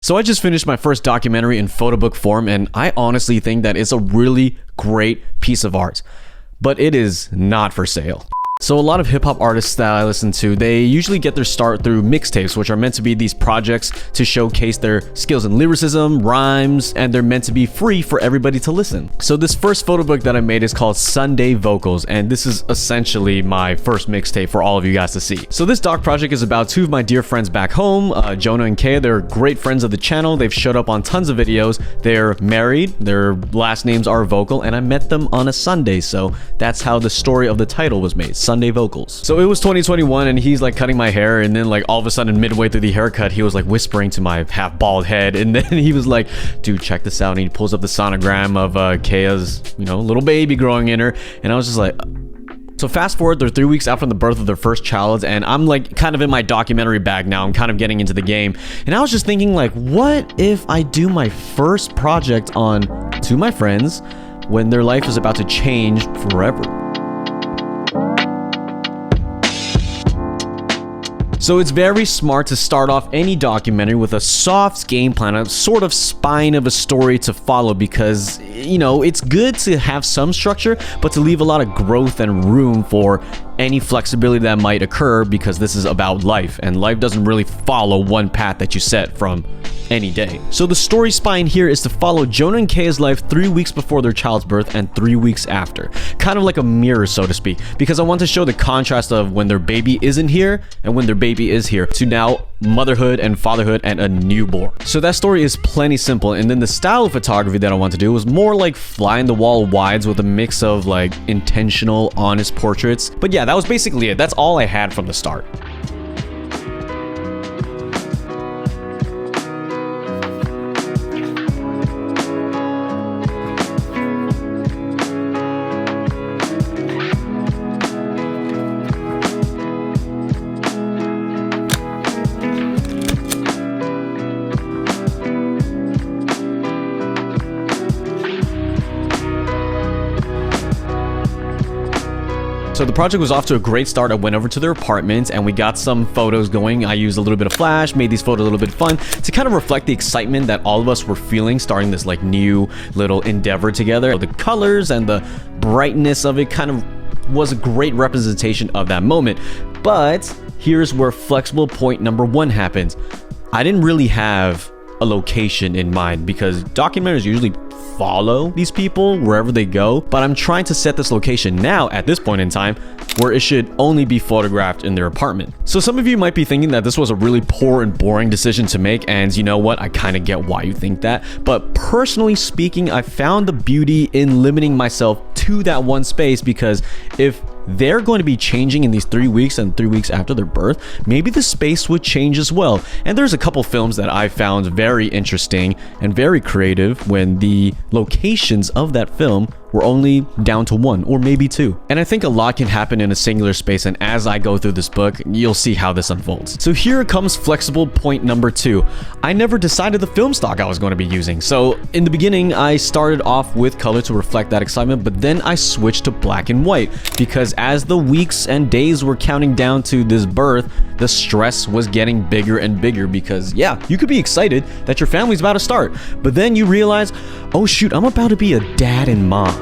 So I just finished my first documentary in photobook form, and I honestly think that it's a really great piece of art, but it is not for sale. So a lot of hip-hop artists that I listen to, they usually get their start through mixtapes, which are meant to be these projects to showcase their skills in lyricism, rhymes, and they're meant to be free for everybody to listen. So this first photobook that I made is called Sunday Vocals, and this is essentially my first mixtape for all of you guys to see. So this doc project is about two of my dear friends back home, Jonah and Kaya. They're great friends of the channel. They've showed up on tons of videos. They're married, their last names are Vocal, and I met them on a Sunday, so that's how the story of the title was made. Sunday Vocals. So it was 2021 and he's like cutting my hair, and then like all of a sudden midway through the haircut he was like whispering to my half bald head, and then he was like, dude, check this out, and he pulls up the sonogram of Kaya's, you know, little baby growing in her, and I was just like... So fast forward, they're 3 weeks after the birth of their first child, and I'm like kind of in my documentary bag now. I'm kind of getting into the game, and I was just thinking like, what if I do my first project on two of my friends when their life is about to change forever? So it's very smart to start off any documentary with a soft game plan, a sort of spine of a story to follow, because, you know, it's good to have some structure, but to leave a lot of growth and room for any flexibility that might occur, because this is about life, and life doesn't really follow one path that you set from any day. So the story spine here is to follow Jonah and Kaya's life 3 weeks before their child's birth and 3 weeks after. Kind of like a mirror, so to speak, because I want to show the contrast of when their baby isn't here and when their baby is here, to now motherhood and fatherhood and a newborn. So that story is plenty simple, and then the style of photography that I want to do was more like fly-in-the-wall wides with a mix of like intentional, honest portraits. But yeah, that was basically it. That's all I had from the start. So the project was off to a great start. I went over to their apartment and we got some photos going. I used a little bit of flash, made these photos a little bit fun to kind of reflect the excitement that all of us were feeling starting this like new little endeavor together. The colors and the brightness of it kind of was a great representation of that moment. But here's where flexible point number one happens. I didn't really have a location in mind, because documentaries usually follow these people wherever they go, but I'm trying to set this location now at this point in time where it should only be photographed in their apartment. So some of you might be thinking that this was a really poor and boring decision to make, and you know what, I kind of get why you think that, but personally speaking, I found the beauty in limiting myself to that one space, because if they're going to be changing in these 3 weeks and 3 weeks after their birth, maybe the space would change as well. And there's a couple films that I found very interesting and very creative when the locations of that film were only down to one or maybe two. And I think a lot can happen in a singular space, and as I go through this book, you'll see how this unfolds. So here comes flexible point number two. I never decided the film stock I was going to be using. So in the beginning, I started off with color to reflect that excitement, but then I switched to black and white, because as the weeks and days were counting down to this birth, the stress was getting bigger and bigger, because yeah, you could be excited that your family's about to start, but then you realize, oh shoot, I'm about to be a dad and mom.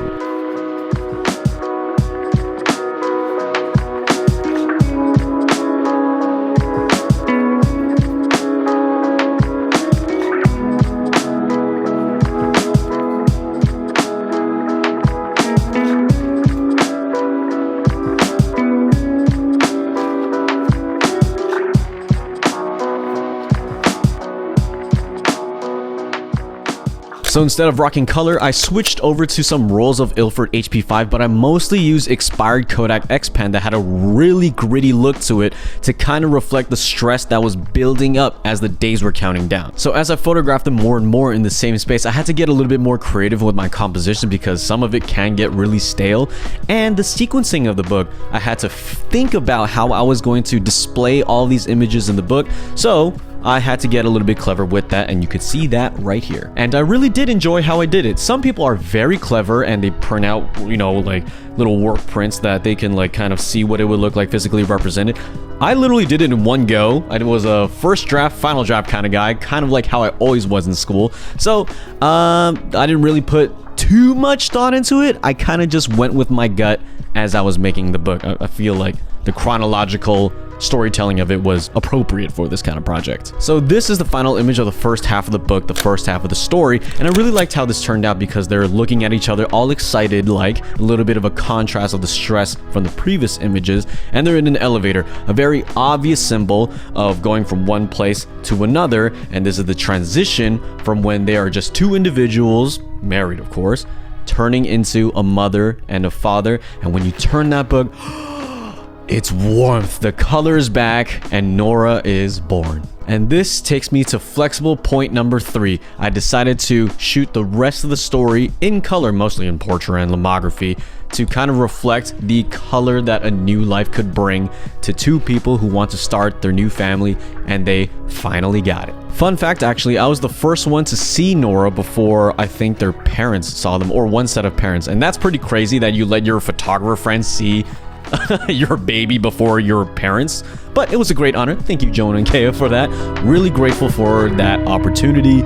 So instead of rocking color, I switched over to some rolls of Ilford HP5, but I mostly used expired Kodak X pen that had a really gritty look to it to kind of reflect the stress that was building up as the days were counting down. So as I photographed them more and more in the same space, I had to get a little bit more creative with my composition, because some of it can get really stale. And the sequencing of the book, I had to think about how I was going to display all these images in the book. So I had to get a little bit clever with that, and you could see that right here. And I really did enjoy how I did it. Some people are very clever and they print out, you know, like little work prints that they can like kind of see what it would look like physically represented. I literally did it in one go. I was a first draft, final draft kind of guy, kind of like how I always was in school. So I didn't really put too much thought into it. I kind of just went with my gut as I was making the book. I feel like the chronological storytelling of it was appropriate for this kind of project. So this is the final image of the first half of the book, the first half of the story, and I really liked how this turned out because they're looking at each other all excited, like a little bit of a contrast of the stress from the previous images, and they're in an elevator, a very obvious symbol of going from one place to another, and this is the transition from when they are just two individuals, married of course, turning into a mother and a father. And when you turn that book, it's warmth, the color is back, and Nora is born. And this takes me to flexible point number 3. I decided to shoot the rest of the story in color, mostly in portrait and lomography, to kind of reflect the color that a new life could bring to two people who want to start their new family, and they finally got it. Fun fact, actually, I was the first one to see Nora before I think their parents saw them, or one set of parents. And that's pretty crazy that you let your photographer friends see your baby before your parents, but it was a great honor. Thank you, Jonah and Kea, for that. Really grateful for that opportunity.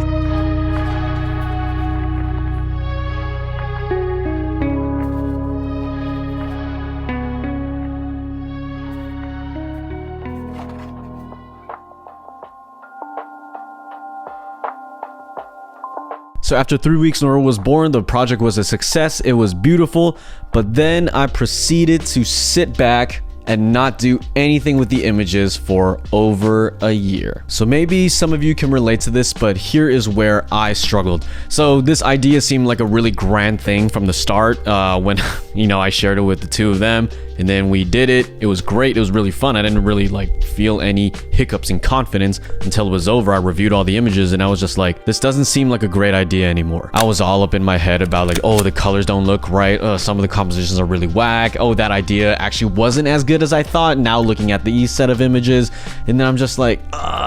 So after 3 weeks, Nora was born. The project was a success. It was beautiful. But then I proceeded to sit back and not do anything with the images for over a year. So maybe some of you can relate to this, but here is where I struggled. So this idea seemed like a really grand thing from the start when, you know, I shared it with the two of them, and then we did it. It was great. It was really fun. I didn't really like feel any hiccups in confidence until it was over. I reviewed all the images and I was just like, this doesn't seem like a great idea anymore. I was all up in my head about like, oh, the colors don't look right. Some of the compositions are really whack. Oh, that idea actually wasn't as good as I thought. Now looking at the set of images, and then I'm just like,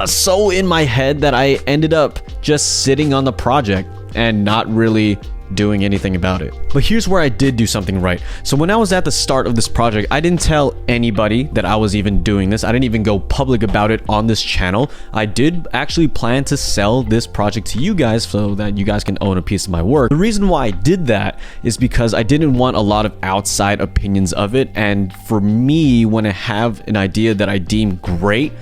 so in my head that I ended up just sitting on the project and not really doing anything about it. But here's where I did do something right. So when I was at the start of this project, I didn't tell anybody that I was even doing this. I didn't even go public about it on this channel. I did actually plan to sell this project to you guys so that you guys can own a piece of my work. The reason why I did that is because I didn't want a lot of outside opinions of it. And for me, when I have an idea that I deem great,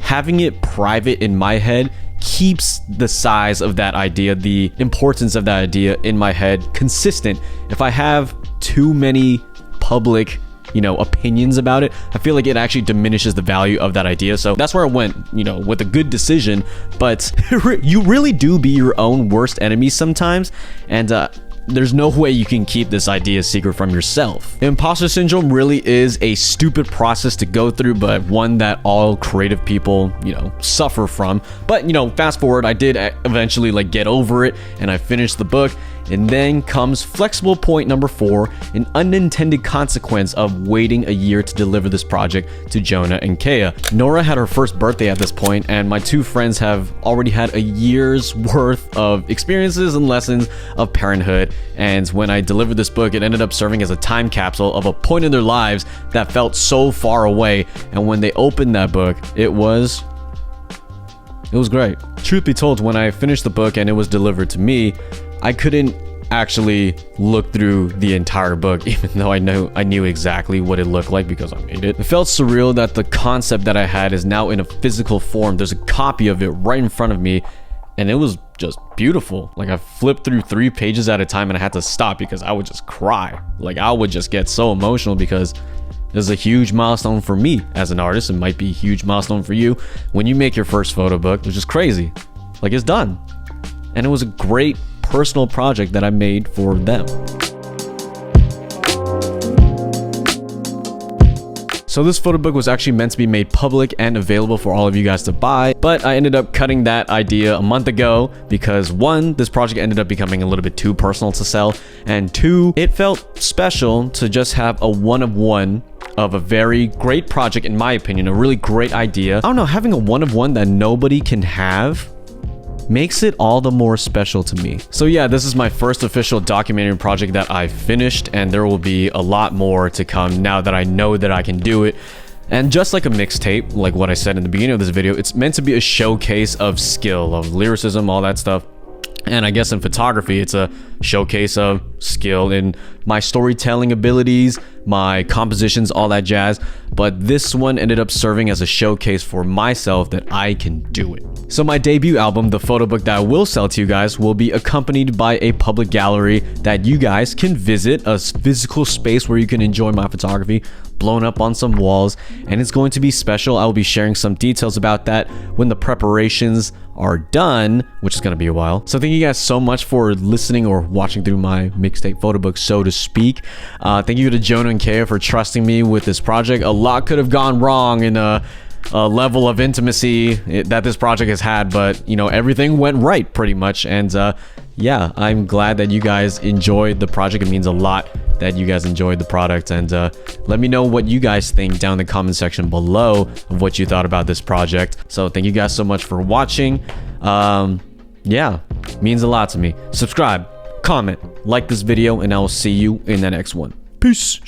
having it private in my head keeps the size of that idea, the importance of that idea in my head consistent. If I have too many public, you know, opinions about it, I feel like it actually diminishes the value of that idea. So that's where I went, you know, with a good decision. But you really do be your own worst enemy sometimes, and there's no way you can keep this idea secret from yourself. Imposter syndrome really is a stupid process to go through, but one that all creative people, you know, suffer from. But, you know, fast forward, I did eventually like get over it and I finished the book. And then comes flexible point number 4, an unintended consequence of waiting a year to deliver this project to Jonah and Kea. Nora had her first birthday at this point, and my two friends have already had a year's worth of experiences and lessons of parenthood. And when I delivered this book, it ended up serving as a time capsule of a point in their lives that felt so far away. And when they opened that book, it was great. Truth be told, when I finished the book and it was delivered to me, I couldn't actually look through the entire book, even though I knew exactly what it looked like because I made it. It felt surreal that the concept that I had is now in a physical form. There's a copy of it right in front of me, and it was just beautiful. Like, I flipped through 3 pages at a time and I had to stop because I would just cry. Like, I would just get so emotional because this is a huge milestone for me as an artist. It might be a huge milestone for you when you make your first photo book, which is crazy. Like, it's done. And it was a great personal project that I made for them. So this photo book was actually meant to be made public and available for all of you guys to buy, but I ended up cutting that idea a month ago because 1, this project ended up becoming a little bit too personal to sell, and 2, it felt special to just have a one-of-one of a very great project, in my opinion, a really great idea. I don't know, having a one-of-one that nobody can have makes it all the more special to me. So yeah, this is my first official documentary project that I finished, and there will be a lot more to come now that I know that I can do it. And just like a mixtape, like what I said in the beginning of this video, it's meant to be a showcase of skill, of lyricism, all that stuff. And I guess in photography, it's a showcase of skill in my storytelling abilities, my compositions, all that jazz. But this one ended up serving as a showcase for myself that I can do it. So my debut album, the Photobook that I will sell to you guys, will be accompanied by a public gallery that you guys can visit, a physical space where you can enjoy my photography blown up on some walls, and it's going to be special. I will be sharing some details about that when the preparations are done, which is going to be a while. So thank you guys so much for listening or watching through my mixtape Photobook, so to speak. Thank you to Jonah and Kaya for trusting me with this project. A lot could have gone wrong in a level of intimacy that this project has had, but you know, everything went right pretty much. And yeah, I'm glad that you guys enjoyed the project. It means a lot that you guys enjoyed the product, and let me know what you guys think down in the comment section below of what you thought about this project. So thank you guys so much for watching. Yeah, means a lot to me. Subscribe, comment, like this video, and I will see you in the next one. Peace.